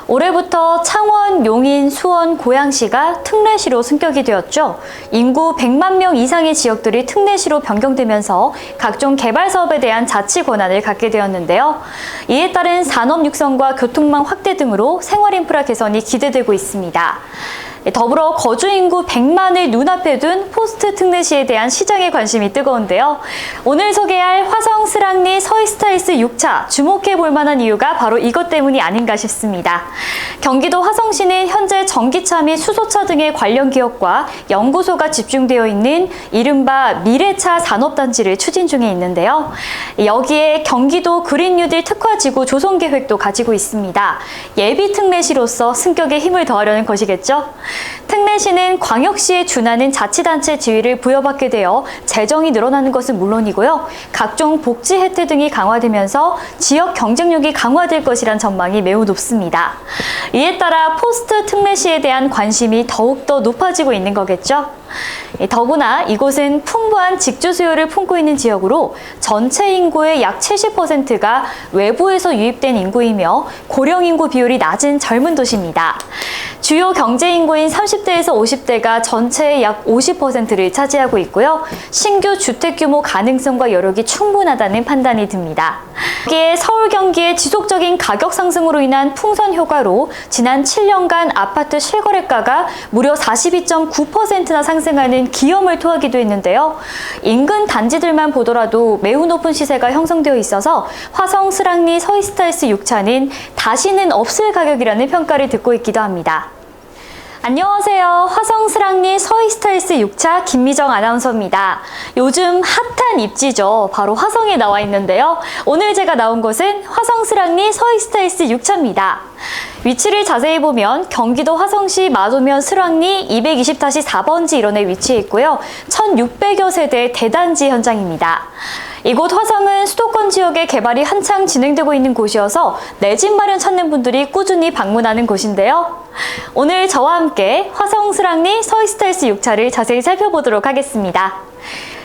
올해부터 창원, 용인, 수원, 고양시가 특례시로 승격이 되었죠. 인구 100만 명 이상의 지역들이 특례시로 변경되면서 각종 개발 사업에 대한 자치 권한을 갖게 되었는데요. 이에 따른 산업 육성과 교통망 확대 등으로 생활 인프라 개선이 기대되고 있습니다. 더불어 거주 인구 100만을 눈앞에 둔 포스트 특례시에 대한 시장의 관심이 뜨거운데요. 오늘 소개할 화성 스랑리 서이스타일스 6차 주목해볼 만한 이유가 바로 이것 때문이 아닌가 싶습니다. 경기도 화성시는 현재 전기차 및 수소차 등의 관련 기업과 연구소가 집중되어 있는 이른바 미래차 산업단지를 추진 중에 있는데요. 여기에 경기도 그린뉴딜 특화지구 조성 계획도 가지고 있습니다. 예비 특례시로서 승격에 힘을 더하려는 것이겠죠. 특례시는 광역시에 준하는 자치단체 지위를 부여받게 되어 재정이 늘어나는 것은 물론이고요. 각종 복지 혜택 등이 강화되면서 지역 경쟁력이 강화될 것이란 전망이 매우 높습니다. 이에 따라 포스트 특례시에 대한 관심이 더욱더 높아지고 있는 거겠죠. 더구나 이곳은 풍부한 직주 수요를 품고 있는 지역으로 전체 인구의 약 70%가 외부에서 유입된 인구이며 고령 인구 비율이 낮은 젊은 도시입니다. 주요 경제 인구인 30대에서 50대가 전체의 약 50%를 차지하고 있고요. 신규 주택 규모 가능성과 여력이 충분하다는 판단이 듭니다. 여기에 서울 경기의 지속적인 가격 상승으로 인한 풍선 효과로 지난 7년간 아파트 실거래가가 무려 42.9%나 상승하는 기염을 토하기도 했는데요. 인근 단지들만 보더라도 매우 높은 시세가 형성되어 있어서 화성 스랑리 서이스타일스 6차는 다시는 없을 가격이라는 평가를 듣고 있기도 합니다. 안녕하세요. 화성 스랑리 서이스타일스 6차 김미정 아나운서입니다. 요즘 핫한 입지죠. 바로 화성에 나와 있는데요. 오늘 제가 나온 곳은 화성 스랑리 서이스타일스 6차입니다. 위치를 자세히 보면 경기도 화성시 마도면 스랑리 220-4번지 일원에 위치해 있고요. 1,600여 세대의 대단지 현장입니다. 이곳 화성은 수도권 지역의 개발이 한창 진행되고 있는 곳이어서 내 집 마련 찾는 분들이 꾸준히 방문하는 곳인데요. 오늘 저와 함께 화성 스랑리 서이스타일스 6차를 자세히 살펴보도록 하겠습니다.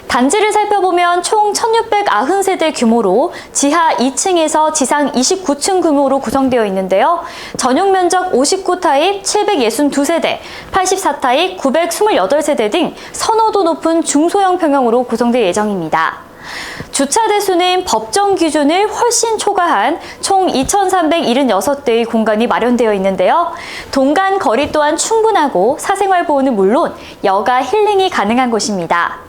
단지를 살펴보면 총 1,690세대 규모로 지하 2층에서 지상 29층 규모로 구성되어 있는데요. 전용 면적 59타입 762세대, 84타입 928세대 등 선호도 높은 중소형 평형으로 구성될 예정입니다. 주차 대수는 법정 기준을 훨씬 초과한 총 2,376대의 공간이 마련되어 있는데요. 동간 거리 또한 충분하고 사생활 보호는 물론 여가 힐링이 가능한 곳입니다.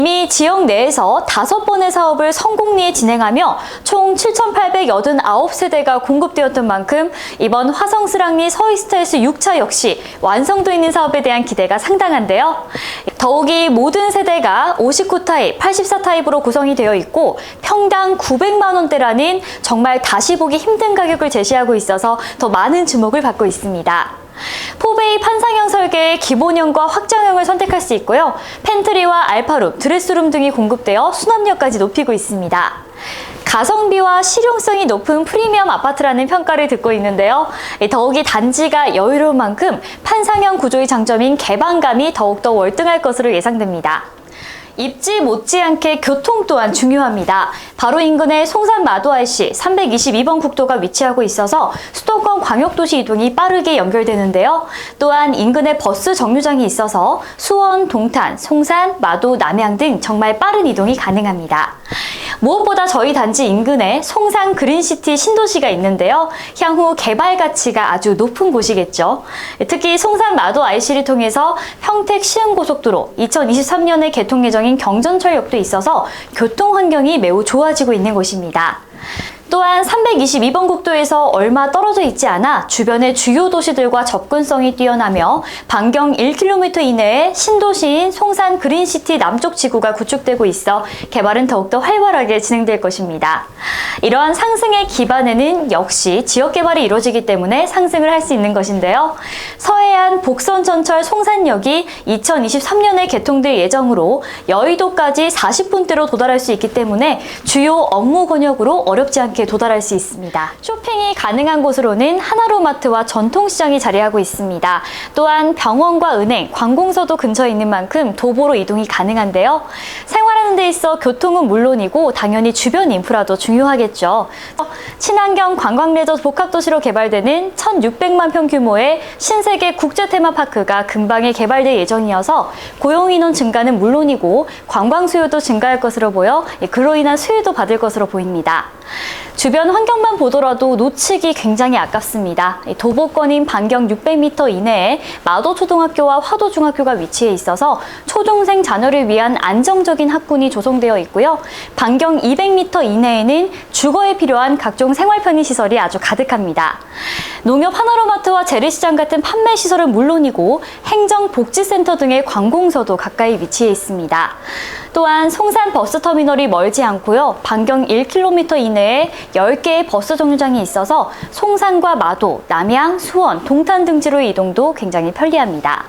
이미 지역 내에서 5번의 사업을 성공리에 진행하며 총 7,889세대가 공급되었던 만큼 이번 화성 스랑리 서이스타일스 6차 역시 완성도 있는 사업에 대한 기대가 상당한데요. 더욱이 모든 세대가 59타입, 84타입으로 구성이 되어 있고 평당 900만 원대라는 정말 다시 보기 힘든 가격을 제시하고 있어서 더 많은 주목을 받고 있습니다. 포베이 판상형 설계의 기본형과 확장형을 선택할 수 있고요. 팬트리와 알파룸, 드레스룸 등이 공급되어 수납력까지 높이고 있습니다. 가성비와 실용성이 높은 프리미엄 아파트라는 평가를 듣고 있는데요. 더욱이 단지가 여유로운 만큼 판상형 구조의 장점인 개방감이 더욱더 월등할 것으로 예상됩니다. 입지 못지않게 교통 또한 중요합니다. 바로 인근에 송산 마도 IC 322번 국도가 위치하고 있어서 수도권 광역도시 이동이 빠르게 연결되는데요. 또한 인근에 버스 정류장이 있어서 수원, 동탄, 송산, 마도, 남양 등 정말 빠른 이동이 가능합니다. 무엇보다 저희 단지 인근에 송산 그린시티 신도시가 있는데요. 향후 개발 가치가 아주 높은 곳이겠죠. 특히 송산 마도 IC를 통해서 평택 시흥고속도로 2023년에 개통 예정인 경전철역도 있어서 교통 환경이 매우 좋아지고 있는 곳입니다. 또한 322번 국도에서 얼마 떨어져 있지 않아 주변의 주요 도시들과 접근성이 뛰어나며 반경 1km 이내에 신도시인 송산 그린시티 남쪽 지구가 구축되고 있어 개발은 더욱더 활발하게 진행될 것입니다. 이러한 상승의 기반에는 역시 지역 개발이 이루어지기 때문에 상승을 할 수 있는 것인데요. 서해안 복선전철 송산역이 2023년에 개통될 예정으로 여의도까지 40분대로 도달할 수 있기 때문에 주요 업무 권역으로 어렵지 않게 도달할 수 있습니다. 쇼핑이 가능한 곳으로는 하나로마트와 전통시장이 자리하고 있습니다. 또한 병원과 은행, 관공서도 근처에 있는 만큼 도보로 이동이 가능한데요. 생활하는 돼 있어 교통은 물론이고 당연히 주변 인프라도 중요하겠죠. 친환경 관광레저 복합도시로 개발되는 1,600만 평 규모의 신세계 국제 테마파크가 근방에 개발될 예정이어서 고용인원 증가는 물론이고 관광 수요도 증가할 것으로 보여 그로 인한 수혜도 받을 것으로 보입니다. 주변 환경만 보더라도 놓치기 굉장히 아깝습니다. 도보권인 반경 600m 이내에 마도초등학교와 화도중학교가 위치해 있어서 초중생 자녀를 위한 안정적인 학군이 조성되어 있고요. 반경 200m 이내에는 주거에 필요한 각종 생활 편의 시설이 아주 가득합니다. 농협 하나로마트와 재래시장 같은 판매 시설은 물론이고 행정복지센터 등의 관공서도 가까이 위치해 있습니다. 또한 송산 버스터미널이 멀지 않고요. 반경 1km 이내에 10개의 버스 정류장이 있어서 송산과 마도, 남양, 수원, 동탄 등지로의 이동도 굉장히 편리합니다.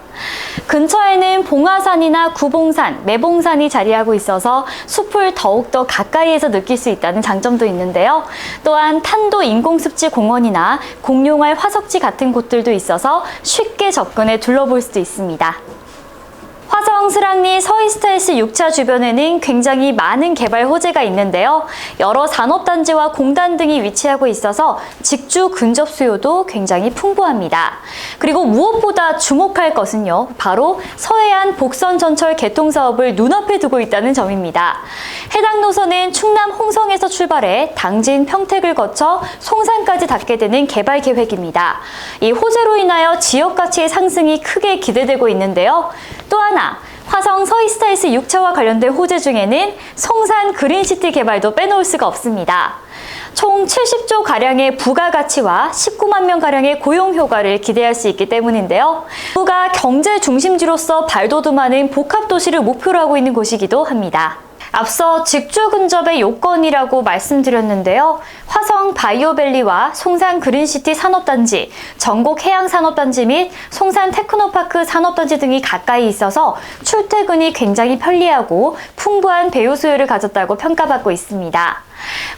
근처에는 봉화산이나 구봉산, 매봉산이 자리하고 있어서 숲을 더욱더 가까이에서 느낄 수 있다는 장점도 있는데요. 또한 탄도 인공습지 공원이나 공룡알 화석지 같은 곳들도 있어서 쉽게 접근해 둘러볼 수도 있습니다. 화성 스랑리 서이스타일스 6차 주변에는 굉장히 많은 개발 호재가 있는데요. 여러 산업단지와 공단 등이 위치하고 있어서 직주 근접 수요도 굉장히 풍부합니다. 그리고 무엇보다 주목할 것은요. 바로 서해안 복선 전철 개통 사업을 눈앞에 두고 있다는 점입니다. 해당 노선은 충남 홍성에서 출발해 당진, 평택을 거쳐 송산까지 닿게 되는 개발 계획입니다. 이 호재로 인하여 지역 가치의 상승이 크게 기대되고 있는데요. 또 하나, 화성 서이스타일스 6차와 관련된 호재 중에는 송산 그린시티 개발도 빼놓을 수가 없습니다. 총 70조가량의 부가가치와 19만 명가량의 고용 효과를 기대할 수 있기 때문인데요. 부가 경제 중심지로서 발돋움하는 복합도시를 목표로 하고 있는 곳이기도 합니다. 앞서 직주 근접의 요건이라고 말씀드렸는데요. 화성 바이오밸리와 송산 그린시티 산업단지, 전곡 해양산업단지 및 송산 테크노파크 산업단지 등이 가까이 있어서 출퇴근이 굉장히 편리하고 풍부한 배우 수요를 가졌다고 평가받고 있습니다.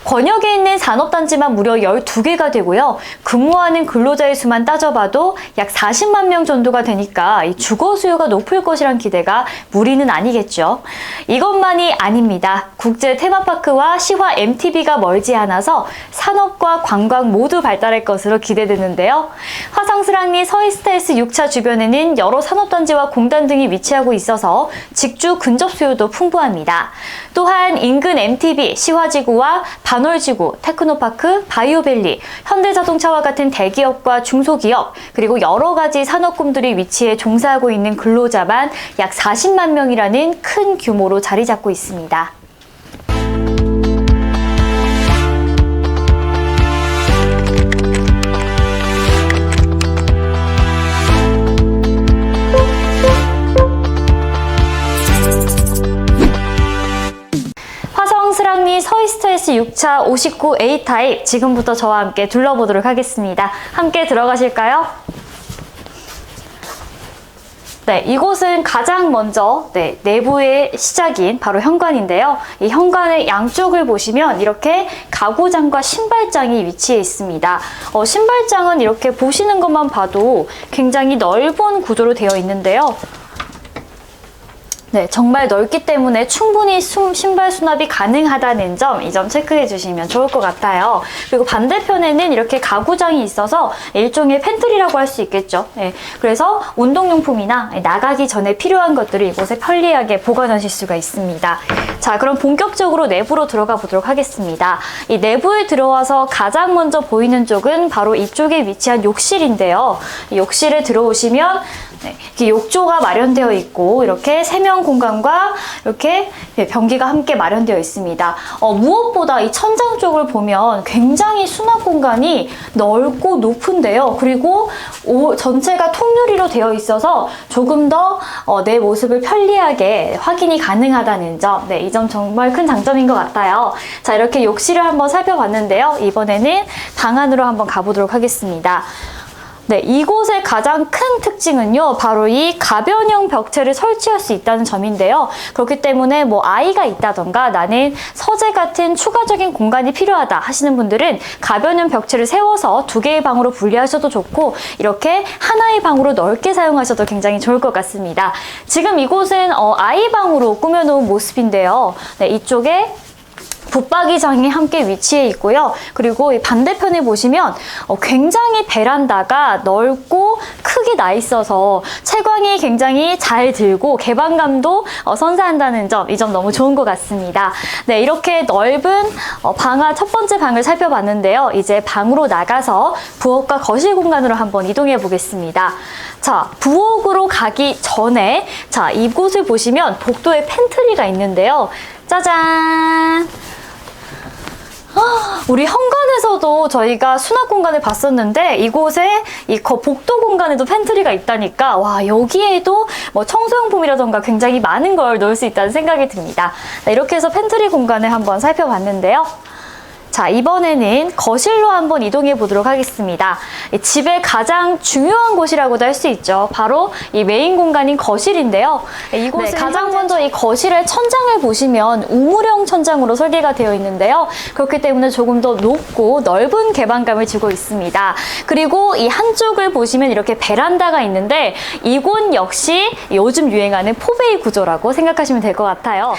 권역에 있는 산업단지만 무려 12개가 되고요. 근무하는 근로자의 수만 따져봐도 약 40만 명 정도가 되니까 이 주거 수요가 높을 것이란 기대가 무리는 아니겠죠. 이것만이 아닙니다. 국제 테마파크와 시화 MTB가 멀지 않아서 산업과 관광 모두 발달할 것으로 기대되는데요. 화성스랑리 서이스타일스 6차 주변에는 여러 산업단지와 공단 등이 위치하고 있어서 직주 근접 수요도 풍부합니다. 또한 인근 MTB, 시화지구와 반월지구, 테크노파크, 바이오밸리, 현대자동차와 같은 대기업과 중소기업, 그리고 여러 가지 산업군들이 위치해 종사하고 있는 근로자만 약 40만 명이라는 큰 규모로 자리 잡고 있습니다. 스랑리 서이스타일스 6차 59A 타입 지금부터 저와 함께 둘러보도록 하겠습니다. 함께 들어가실까요? 네, 이곳은 가장 먼저 내부의 시작인 바로 현관인데요. 이 현관의 양쪽을 보시면 이렇게 가구장과 신발장이 위치해 있습니다. 신발장은 이렇게 보시는 것만 봐도 굉장히 넓은 구조로 되어 있는데요. 네, 정말 넓기 때문에 충분히 신발 수납이 가능하다는 점, 이 점 체크해 주시면 좋을 것 같아요. 그리고 반대편에는 이렇게 가구장이 있어서 일종의 팬트리라고 할 수 있겠죠. 네, 그래서 운동용품이나 나가기 전에 필요한 것들을 이곳에 편리하게 보관하실 수가 있습니다. 자, 그럼 본격적으로 내부로 들어가 보도록 하겠습니다. 이 내부에 들어와서 가장 먼저 보이는 쪽은 바로 이쪽에 위치한 욕실인데요. 이 욕실에 들어오시면 이렇게 욕조가 마련되어 있고 이렇게 세면 공간과 이렇게 변기가 함께 마련되어 있습니다. 무엇보다 이 천장 쪽을 보면 굉장히 수납 공간이 넓고 높은데요. 그리고 전체가 통유리로 되어 있어서 조금 더 내 모습을 편리하게 확인이 가능하다는 점, 이 점 정말 큰 장점인 것 같아요. 자, 이렇게 욕실을 한번 살펴봤는데요. 이번에는 방 안으로 한번 가보도록 하겠습니다. 네, 이곳의 가장 큰 특징은요, 바로 이 가변형 벽체를 설치할 수 있다는 점인데요. 그렇기 때문에 뭐 아이가 있다던가 나는 서재 같은 추가적인 공간이 필요하다 하시는 분들은 가변형 벽체를 세워서 2개의 방으로 분리하셔도 좋고, 이렇게 하나의 방으로 넓게 사용하셔도 굉장히 좋을 것 같습니다. 지금 이곳은 아이 방으로 꾸며놓은 모습인데요. 네, 이쪽에 붙박이장이 함께 위치해 있고요. 그리고 이 반대편에 보시면 굉장히 베란다가 넓고 크게 나 있어서 채광이 굉장히 잘 들고 개방감도 선사한다는 점, 이 점 너무 좋은 것 같습니다. 네, 이렇게 넓은 첫 번째 방을 살펴봤는데요. 이제 방으로 나가서 부엌과 거실 공간으로 한번 이동해 보겠습니다. 자, 부엌으로 가기 전에 자, 이곳을 보시면 복도에 팬트리가 있는데요. 짜잔! 우리 현관에서도 저희가 수납 공간을 봤었는데 이곳에 이 복도 공간에도 팬트리가 있다니까 와, 여기에도 뭐 청소용품이라던가 굉장히 많은 걸 넣을 수 있다는 생각이 듭니다. 네, 이렇게 해서 팬트리 공간을 한번 살펴봤는데요. 자, 이번에는 거실로 한번 이동해 보도록 하겠습니다. 집의 가장 중요한 곳이라고도 할 수 있죠. 바로 이 메인 공간인 거실인데요. 이곳은 가장 먼저 이 거실의 천장을 보시면 우물형 천장으로 설계가 되어 있는데요. 그렇기 때문에 조금 더 높고 넓은 개방감을 주고 있습니다. 그리고 이 한쪽을 보시면 이렇게 베란다가 있는데 이곳 역시 요즘 유행하는 포베이 구조라고 생각하시면 될 것 같아요.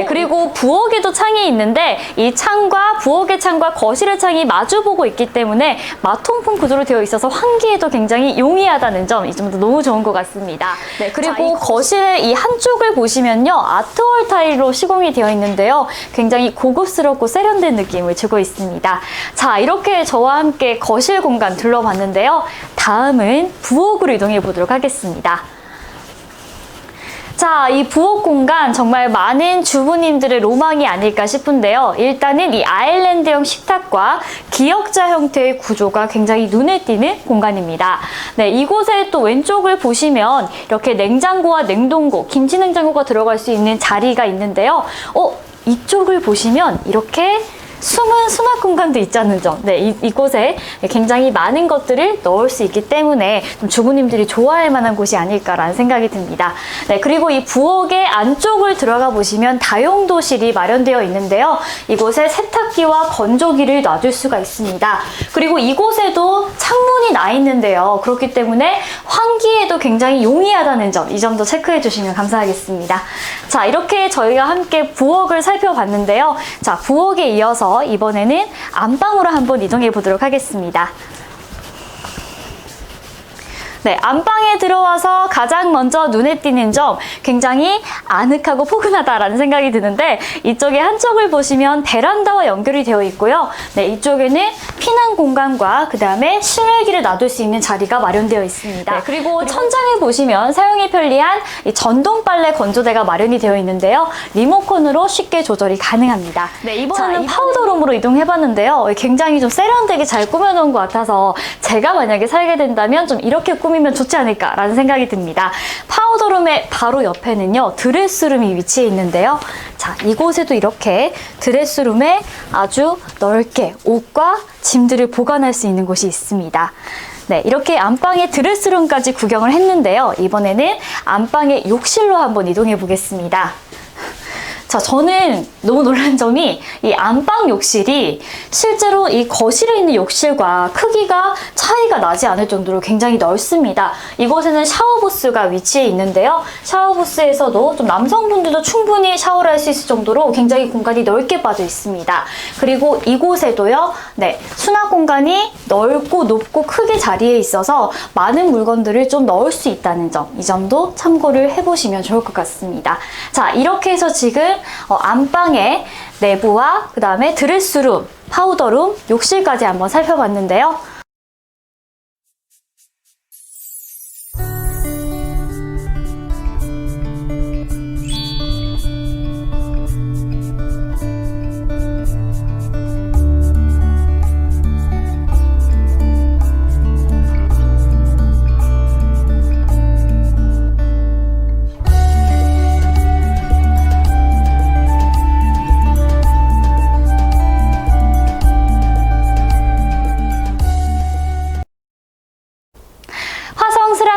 그리고 부엌에도 창이 있는데 이 창과 부엌의 창과 거실의 창이 마주보고 있기 때문에 마통풍 구조로 되어 있어서 환기에도 굉장히 용이하다는 점, 이 점도 너무 좋은 것 같습니다. 네, 그리고 거실의 이 한쪽을 보시면요, 아트월 타일로 시공이 되어 있는데요. 굉장히 고급스럽고 세련된 느낌을 주고 있습니다. 자, 이렇게 저와 함께 거실 공간 둘러봤는데요. 다음은 부엌으로 이동해 보도록 하겠습니다. 자, 이 부엌 공간 정말 많은 주부님들의 로망이 아닐까 싶은데요. 일단은 이 아일랜드형 식탁과 기역자 형태의 구조가 굉장히 눈에 띄는 공간입니다. 네, 이곳에 또 왼쪽을 보시면 이렇게 냉장고와 냉동고, 김치 냉장고가 들어갈 수 있는 자리가 있는데요. 이쪽을 보시면 이렇게 숨은 수납 공간도 있다는 점. 네, 이곳에 굉장히 많은 것들을 넣을 수 있기 때문에 좀 주부님들이 좋아할 만한 곳이 아닐까라는 생각이 듭니다. 네, 그리고 이 부엌의 안쪽을 들어가 보시면 다용도실이 마련되어 있는데요. 이곳에 세탁기와 건조기를 놔둘 수가 있습니다. 그리고 이곳에도 창문이 나 있는데요. 그렇기 때문에 환기에도 굉장히 용이하다는 점, 이 점도 체크해 주시면 감사하겠습니다. 자, 이렇게 저희가 함께 부엌을 살펴봤는데요. 자, 부엌에 이어서 이번에는 안방으로 한번 이동해 보도록 하겠습니다. 네, 안방에 들어와서 가장 먼저 눈에 띄는 점, 굉장히 아늑하고 포근하다라는 생각이 드는데 이쪽에 한쪽을 보시면 베란다와 연결이 되어 있고요. 네, 이쪽에는 피난 공간과 그 다음에 실외기를 놔둘 수 있는 자리가 마련되어 있습니다. 네, 그리고 천장을 보시면 사용이 편리한 이 전동 빨래 건조대가 마련이 되어 있는데요. 리모컨으로 쉽게 조절이 가능합니다. 네, 이번에는 파우더룸으로 이동해봤는데요. 굉장히 좀 세련되게 잘 꾸며놓은 것 같아서 제가 만약에 살게 된다면 좀 이렇게 꾸미면 좋지 않을까라는 생각이 듭니다. 파우더룸의 바로 옆에는요, 드레스룸이 위치해 있는데요. 자, 이곳에도 이렇게 드레스룸에 아주 넓게 옷과 짐들을 보관할 수 있는 곳이 있습니다. 네, 이렇게 안방의 드레스룸까지 구경을 했는데요. 이번에는 안방의 욕실로 한번 이동해 보겠습니다. 자, 저는 너무 놀란 점이 이 안방 욕실이 실제로 이 거실에 있는 욕실과 크기가 차이가 나지 않을 정도로 굉장히 넓습니다. 이곳에는 샤워부스가 위치해 있는데요. 샤워부스에서도 좀 남성분들도 충분히 샤워를 할 수 있을 정도로 굉장히 공간이 넓게 빠져 있습니다. 그리고 이곳에도요, 네, 수납 공간이 넓고 높고 크게 자리에 있어서 많은 물건들을 좀 넣을 수 있다는 점, 이 점도 참고를 해보시면 좋을 것 같습니다. 자, 이렇게 해서 지금 안방의 내부와 그 다음에 드레스룸, 파우더룸, 욕실까지 한번 살펴봤는데요.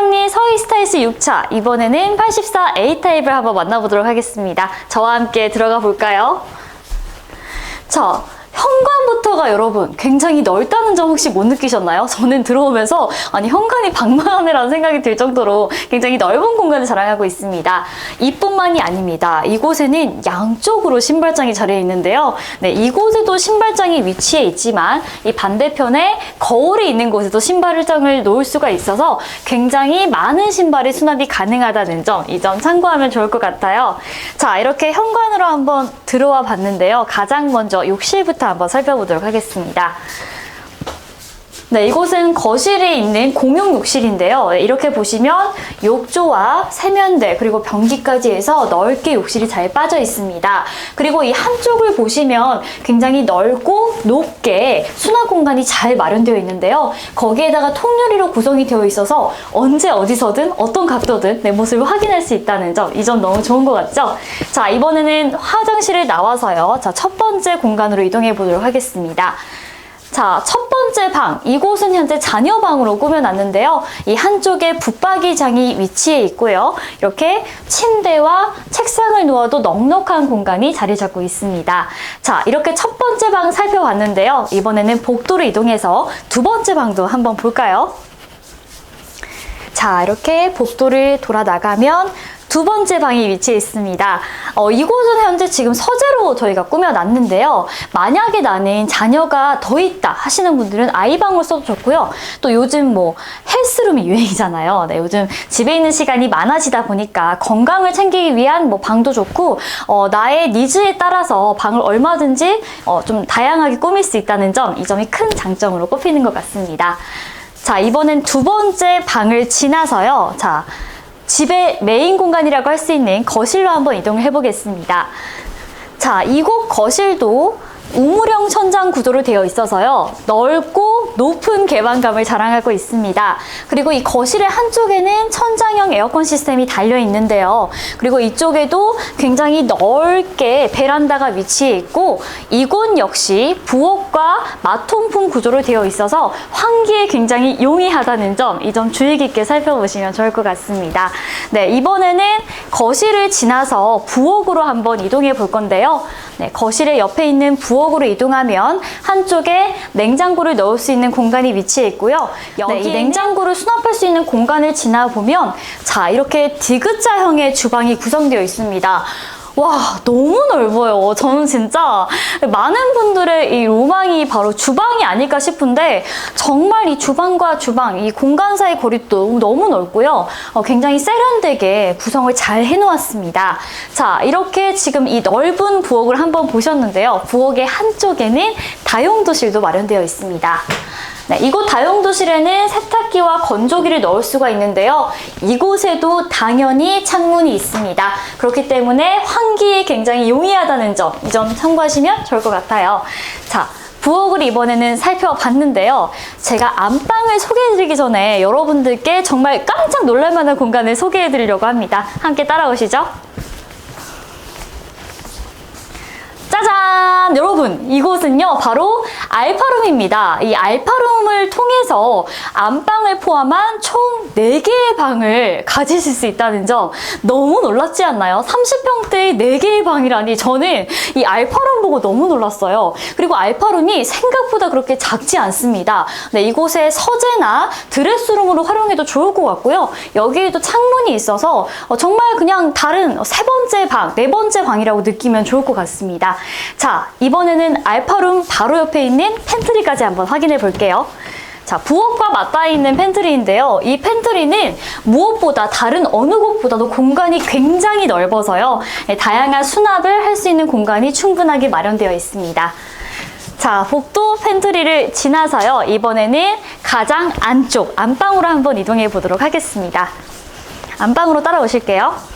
사랑니 서이스타일스 6차, 이번에는 84A 타입을 한번 만나보도록 하겠습니다. 저와 함께 들어가 볼까요? 자, 현관부터가 여러분 굉장히 넓다는 점 혹시 못 느끼셨나요? 저는 들어오면서 아니 현관이 방만하네라는 생각이 들 정도로 굉장히 넓은 공간을 자랑하고 있습니다. 이뿐만이 아닙니다. 이곳에는 양쪽으로 신발장이 자리해 있는데요. 네, 이곳에도 신발장이 위치해 있지만 이 반대편에 거울이 있는 곳에도 신발장을 놓을 수가 있어서 굉장히 많은 신발이 수납이 가능하다는 점, 이 점 참고하면 좋을 것 같아요. 자, 이렇게 현관으로 한번 들어와 봤는데요. 가장 먼저 욕실부터 한번 살펴보도록 하겠습니다. 네, 이곳은 거실에 있는 공용 욕실인데요. 이렇게 보시면 욕조와 세면대 그리고 변기까지 해서 넓게 욕실이 잘 빠져 있습니다. 그리고 이 한쪽을 보시면 굉장히 넓고 높게 수납 공간이 잘 마련되어 있는데요. 거기에다가 통유리로 구성이 되어 있어서 언제 어디서든 어떤 각도든 내 모습을 확인할 수 있다는 점, 이 점 너무 좋은 것 같죠? 자, 이번에는 화장실을 나와서요. 자, 첫 번째 공간으로 이동해 보도록 하겠습니다. 자, 첫 번째 방, 이곳은 현재 자녀방으로 꾸며놨는데요. 이 한쪽에 붙박이장이 위치해 있고요. 이렇게 침대와 책상을 놓아도 넉넉한 공간이 자리 잡고 있습니다. 자, 이렇게 첫 번째 방 살펴봤는데요. 이번에는 복도로 이동해서 두 번째 방도 한번 볼까요? 자, 이렇게 복도를 돌아 나가면 두 번째 방이 위치해 있습니다. 이곳은 현재 지금 서재로 저희가 꾸며놨는데요. 만약에 나는 자녀가 더 있다 하시는 분들은 아이방을 써도 좋고요. 또 요즘 뭐 헬스룸이 유행이잖아요. 네, 요즘 집에 있는 시간이 많아지다 보니까 건강을 챙기기 위한 뭐 방도 좋고 나의 니즈에 따라서 방을 얼마든지 좀 다양하게 꾸밀 수 있다는 점, 이 점이 큰 장점으로 꼽히는 것 같습니다. 자, 이번엔 두 번째 방을 지나서요. 자, 집의 메인 공간이라고 할 수 있는 거실로 한번 이동을 해보겠습니다. 자, 이곳 거실도 우물형 천장 구조로 되어 있어서요. 넓고 높은 개방감을 자랑하고 있습니다. 그리고 이 거실의 한쪽에는 천장형 에어컨 시스템이 달려 있는데요. 그리고 이쪽에도 굉장히 넓게 베란다가 위치해 있고 이곳 역시 부엌과 마통풍 구조로 되어 있어서 환기에 굉장히 용이하다는 점, 이 점 주의 깊게 살펴보시면 좋을 것 같습니다. 네, 이번에는 거실을 지나서 부엌으로 한번 이동해 볼 건데요. 네, 거실의 옆에 있는 부엌으로 이동하면 한쪽에 냉장고를 넣을 수 있는 공간이 위치해 있고요. 네, 이 냉장고를 수납할 수 있는 공간을 지나보면 자, 이렇게 디귿자형의 주방이 구성되어 있습니다. 와, 너무 넓어요. 저는 진짜 많은 분들의 이 로망이 바로 주방이 아닐까 싶은데 정말 이 주방과 주방, 이 공간 사이 거리도 너무 넓고요. 굉장히 세련되게 구성을 잘 해놓았습니다. 자, 이렇게 지금 이 넓은 부엌을 한번 보셨는데요. 부엌의 한쪽에는 다용도실도 마련되어 있습니다. 네, 이곳 다용도실에는 세탁기와 건조기를 넣을 수가 있는데요. 이곳에도 당연히 창문이 있습니다. 그렇기 때문에 환기에 굉장히 용이하다는 점, 이 점 참고하시면 좋을 것 같아요. 자, 부엌을 이번에는 살펴봤는데요. 제가 안방을 소개해드리기 전에 여러분들께 정말 깜짝 놀랄만한 공간을 소개해드리려고 합니다. 함께 따라오시죠. 짜잔! 여러분, 이곳은요 바로 알파룸입니다. 이 알파룸을 통해서 안방을 포함한 총 4개의 방을 가지실 수 있다는 점 너무 놀랍지 않나요? 30평대의 4개의 방이라니, 저는 이 알파룸 보고 너무 놀랐어요. 그리고 알파룸이 생각보다 그렇게 작지 않습니다. 네, 이곳에 서재나 드레스룸으로 활용해도 좋을 것 같고요. 여기에도 창문이 있어서 정말 그냥 다른 세 번째 방, 네 번째 방이라고 느끼면 좋을 것 같습니다. 자, 이번에는 알파룸 바로 옆에 있는 팬트리까지 한번 확인해 볼게요. 자, 부엌과 맞닿아 있는 팬트리인데요. 이 팬트리는 무엇보다 다른 어느 곳보다도 공간이 굉장히 넓어서요. 다양한 수납을 할 수 있는 공간이 충분하게 마련되어 있습니다. 자, 복도 팬트리를 지나서요. 이번에는 가장 안쪽 안방으로 한번 이동해 보도록 하겠습니다. 안방으로 따라오실게요.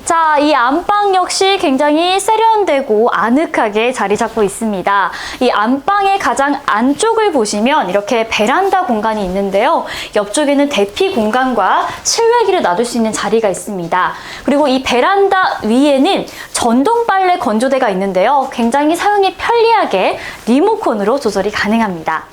자, 이 안방 역시 굉장히 세련되고 아늑하게 자리 잡고 있습니다. 이 안방의 가장 안쪽을 보시면 이렇게 베란다 공간이 있는데요. 옆쪽에는 대피 공간과 실외기를 놔둘 수 있는 자리가 있습니다. 그리고 이 베란다 위에는 전동 빨래 건조대가 있는데요. 굉장히 사용이 편리하게 리모컨으로 조절이 가능합니다.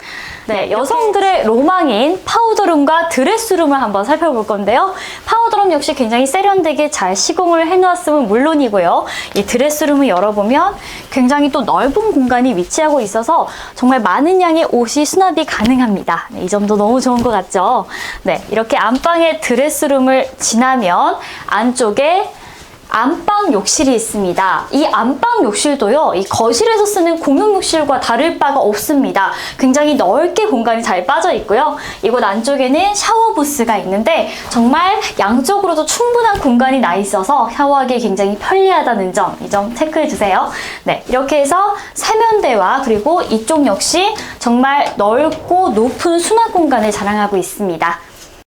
네, 여성들의 로망인 파우더룸과 드레스룸을 한번 살펴볼 건데요. 파우더룸 역시 굉장히 세련되게 잘 시공을 해놓았음은 물론이고요. 이 드레스룸을 열어보면 굉장히 또 넓은 공간이 위치하고 있어서 정말 많은 양의 옷이 수납이 가능합니다. 네, 이 점도 너무 좋은 것 같죠? 네, 이렇게 안방의 드레스룸을 지나면 안쪽에 안방 욕실이 있습니다. 이 안방 욕실도요, 이 거실에서 쓰는 공용 욕실과 다를 바가 없습니다. 굉장히 넓게 공간이 잘 빠져 있고요. 이곳 안쪽에는 샤워 부스가 있는데 정말 양쪽으로도 충분한 공간이 나 있어서 샤워하기 굉장히 편리하다는 점, 이 점 체크해 주세요. 네, 이렇게 해서 세면대와 그리고 이쪽 역시 정말 넓고 높은 수납 공간을 자랑하고 있습니다.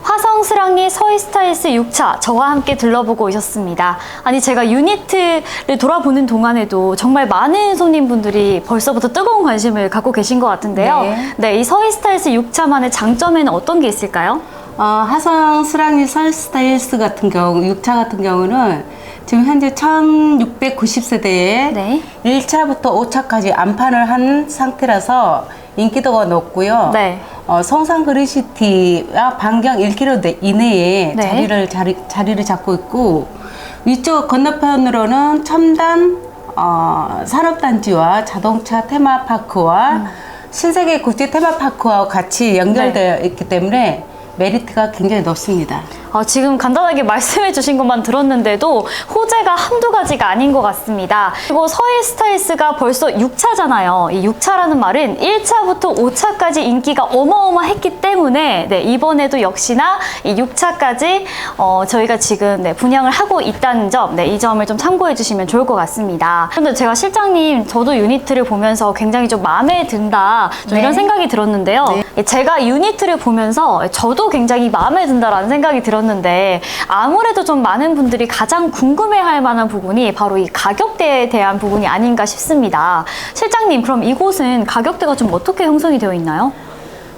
화성스랑리 서희스타일스 6차 저와 함께 둘러보고 오셨습니다. 아니 제가 유니트를 돌아보는 동안에도 정말 많은 손님분들이 벌써부터 뜨거운 관심을 갖고 계신 것 같은데요. 네, 이 서희스타일스 6차만의 장점에는 어떤 게 있을까요? 화성스랑리 서희스타일스 같은 경우 6차 같은 경우는 지금 현재 1690세대에 네. 1차부터 5차까지 안판을 한 상태라서 인기도가 높고요. 네. 성산 그린시티와 반경 1km 이내에 네. 자리를 잡고 있고, 위쪽 건너편으로는 첨단 산업단지와 자동차 테마파크와 신세계 국제 테마파크와 같이 연결되어 있기 때문에 메리트가 굉장히 높습니다. 지금 간단하게 말씀해 주신 것만 들었는데도 호재가 한두 가지가 아닌 것 같습니다. 그리고 서희스타일스가 벌써 6차잖아요. 이 6차라는 말은 1차부터 5차까지 인기가 어마어마했기 때문에 네, 이번에도 역시나 이 6차까지 저희가 지금 네, 분양을 하고 있다는 점, 네, 이 점을 좀 참고해 주시면 좋을 것 같습니다. 그런데 제가 실장님, 저도 유니트를 보면서 굉장히 좀 마음에 든다, 좀 이런 생각이 들었는데요. 제가 유니트를 보면서 저도 굉장히 마음에 든다라는 생각이 들었는데 아무래도 좀 많은 분들이 가장 궁금해할 만한 부분이 바로 이 가격대에 대한 부분이 아닌가 싶습니다. 실장님, 그럼 이곳은 가격대가 좀 어떻게 형성이 되어 있나요?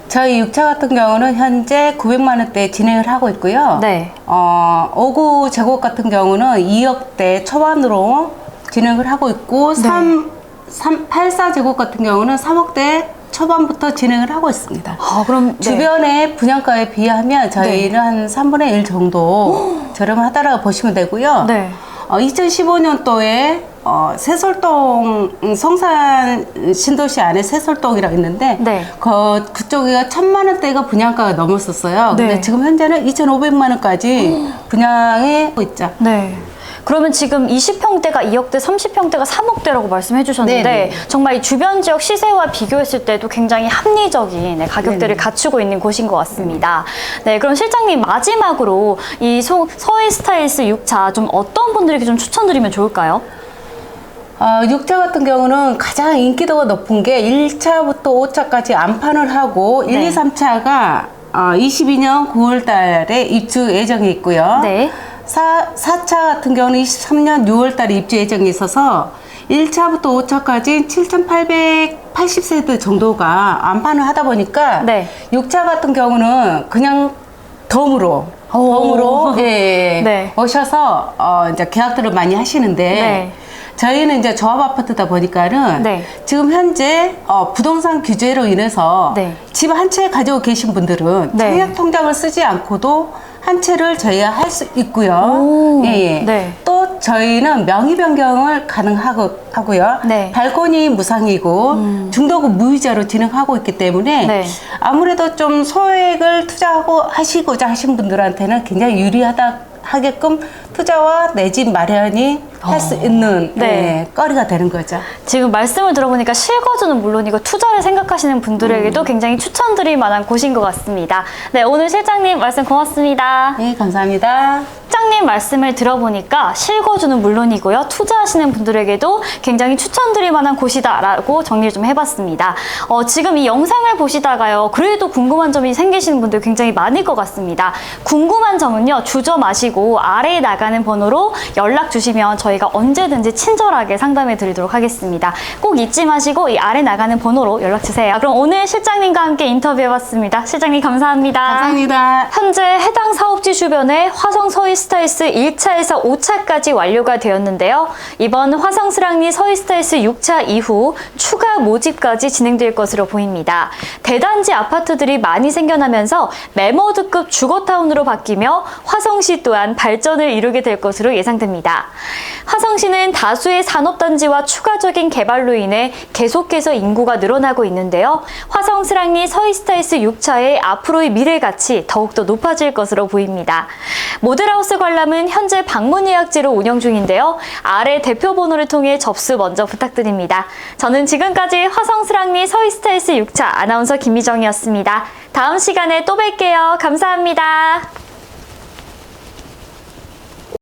저희 6차 같은 경우는 현재 900만 원대 진행을 하고 있고요. 네. 5구 제곱 같은 경우는 2억대 초반으로 진행을 하고 있고, 84 제곱 같은 경우는 3억대 초반부터 진행을 하고 있습니다. 그럼 주변의 분양가에 비하면 저희는 한 3분의 1 정도 저렴하다라고 보시면 되고요. 2015년도에 새솔동, 성산 신도시 안에 새솔동이라고 있는데 그쪽에 1,000만 원대가 분양가가 넘었었어요. 근데 지금 현재는 2,500만 원까지 분양하고 있죠. 그러면 지금 20평대가 2억대, 30평대가 3억대라고 말씀해 주셨는데 정말 이 주변 지역 시세와 비교했을 때도 굉장히 합리적인 가격대를 갖추고 있는 곳인 것 같습니다. 네, 그럼 실장님, 마지막으로 이 서희스타일스 6차 좀 어떤 분들에게 좀 추천드리면 좋을까요? 6차 같은 경우는 가장 인기도가 높은 게 1차부터 5차까지 안판을 하고 1, 2, 3차가 22년 9월 달에 입주 예정이 있고요. 4차 같은 경우는 23년 6월 달에 입주 예정이 있어서 1차부터 5차까지 7,880세대 정도가 안판을 하다 보니까 6차 같은 경우는 그냥 덤으로 오셔서 이제 계약들을 많이 하시는데 저희는 이제 조합 아파트다 보니까는 지금 현재 부동산 규제로 인해서 집 한 채 가지고 계신 분들은 청약 통장을 쓰지 않고도 한 채를 저희가 할 수 있고요. 또 저희는 명의 변경을 가능하고요. 발코니 무상이고 중도금 무이자로 진행하고 있기 때문에 아무래도 좀 소액을 투자하고 하시고자 하신 분들한테는 굉장히 하게끔 투자와 내 집 마련이 할 수 있는 거리가 되는 거죠. 지금 말씀을 들어보니까 실거주는 물론이고 투자를 생각하시는 분들에게도 굉장히 추천드릴 만한 곳인 것 같습니다. 네, 오늘 실장님 말씀 고맙습니다. 네, 감사합니다. 실장님 말씀을 들어보니까 실거주는 물론이고요, 투자하시는 분들에게도 굉장히 추천드릴 만한 곳이다 라고 정리를 좀 해봤습니다. 지금 이 영상을 보시다가요, 그래도 궁금한 점이 생기시는 분들 굉장히 많을 것 같습니다. 궁금한 점은요, 주저 마시고 아래에 나간 나가는 번호로 연락 주시면 저희가 언제든지 친절하게 상담해 드리도록 하겠습니다. 꼭 잊지 마시고 이 아래 나가는 번호로 연락 주세요. 그럼 오늘 실장님과 함께 인터뷰해봤습니다. 실장님 감사합니다. 감사합니다. 현재 해당 사업지 주변에 화성 서이스타일스 1차에서 5차까지 완료가 되었는데요. 이번 화성 스랑리 서이스타일스 6차 이후 추가 모집까지 진행될 것으로 보입니다. 대단지 아파트들이 많이 생겨나면서 매머드급 주거타운으로 바뀌며 화성시 또한 발전을 이루게 될 것으로 예상됩니다. 화성시는 다수의 산업단지와 추가적인 개발로 인해 계속해서 인구가 늘어나고 있는데요. 화성 스랑리 서이스타일스 6차의 앞으로의 미래 가치 더욱더 높아질 것으로 보입니다. 모델하우스 관람은 현재 방문 예약제로 운영 중인데요. 아래 대표 번호를 통해 접수 먼저 부탁드립니다. 저는 지금까지 화성 스랑리 서이스타일스 6차 아나운서 김미정이었습니다. 다음 시간에 또 뵐게요. 감사합니다.